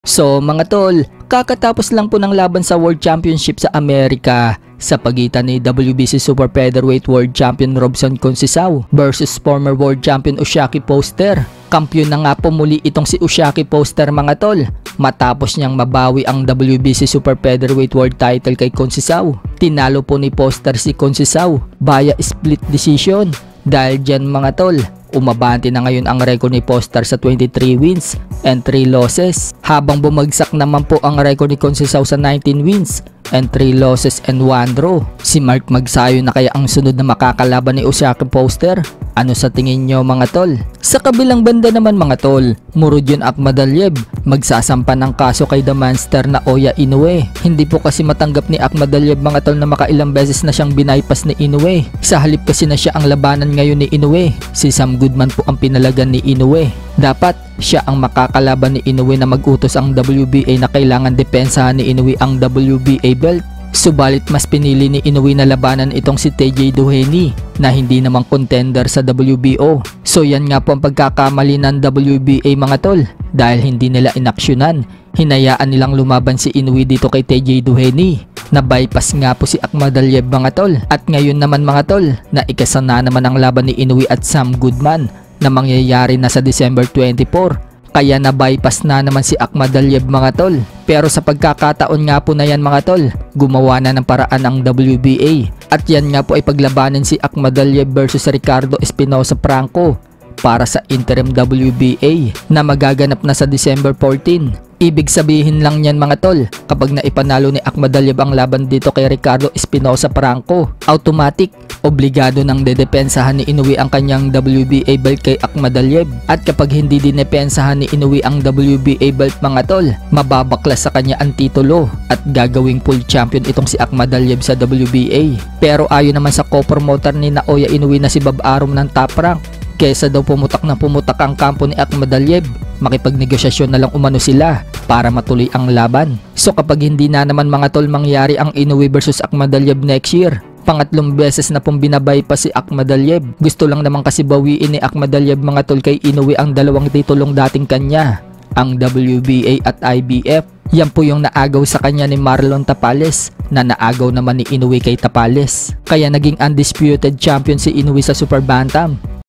So mga tol, kakatapos lang po ng laban sa World Championship sa Amerika sa pagitan ni WBC Super Featherweight World Champion Robson Conceição versus former World Champion Usyaki Foster. Kampiyon na nga po muli itong si Usyaki Foster mga tol, matapos niyang mabawi ang WBC Super Featherweight World title kay Conceição. Tinalo po ni Foster si Conceição via split decision. Dahil dyan mga tol, umabante na ngayon ang record ni Foster sa 23 wins and 3 losses, habang bumagsak naman po ang record ni Conceição sa 19 wins and 3 losses and 1 draw. Si Mark Magsayo na kaya ang sunod na makakalaban ni Usyaki Foster? Ano sa tingin nyo mga tol? Sa kabilang banda naman mga tol, Murodjon Akhmadaliev magsasampa ng kaso kay The Monster na Oya Inoue. Hindi po kasi matanggap ni Akhmadaliev mga tol na makailang beses na siyang binaypas ni Inoue. Sa halip kasi na siya ang labanan ngayon ni Inoue, si Sam Goodman po ang pinalagan ni Inoue. Dapat siya ang makakalaban ni Inoue na mag-utos ang WBA na kailangan depensahan ni Inoue ang WBA belt. Subalit mas pinili ni Inoue na labanan itong si TJ Doheny na hindi namang contender sa WBO. So yan nga po ang pagkakamali ng WBA mga tol, dahil hindi nila inaksyonan. Hinayaan nilang lumaban si Inoue dito kay TJ Doheny. Na-bypass nga po si Akhmadaliev mga tol. At ngayon naman mga tol, na ikasana naman ang laban ni Inoue at Sam Goodman na mangyayari na sa December 24. Kaya na-bypass na naman si Akhmadaliev mga tol. Pero sa pagkakataon nga po na yan mga tol, gumawa na ng paraan ang WBA. At yan nga po ay paglabanin si Akhmadaliev versus Ricardo Espinosa Franco para sa interim WBA na magaganap na sa December 14. Ibig sabihin lang yan mga tol, kapag naipanalo ni Akhmadaliev ang laban dito kay Ricardo Espinosa Franco, automatic, obligado nang dedepensahan ni Inoue ang kanyang WBA belt kay Akhmadaliev. At kapag hindi dinepensahan ni Inoue ang WBA belt mga tol, mababaklas sa kanya ang titulo at gagawing full champion itong si Akhmadaliev sa WBA. Pero ayon naman sa co-promoter ni Naoya Inoue na si Bob Arum ng Top Rank, kesa daw pumutak ang kampo ni Akhmadaliev, makipagnegosasyon na lang umano sila para matuloy ang laban. So kapag hindi na naman mga tol mangyari ang Inoue versus Akhmadaliev next year, pangatlong beses na pong binabay pa si Akhmadaliev. Gusto lang naman kasi bawiin ni Akhmadaliev mga tol kay Inoue ang dalawang titulong dating kanya, ang WBA at IBF. Yan po yung naagaw sa kanya ni Marlon Tapales na naagaw naman ni Inoue kay Tapales. Kaya naging undisputed champion si Inoue sa Super Bantam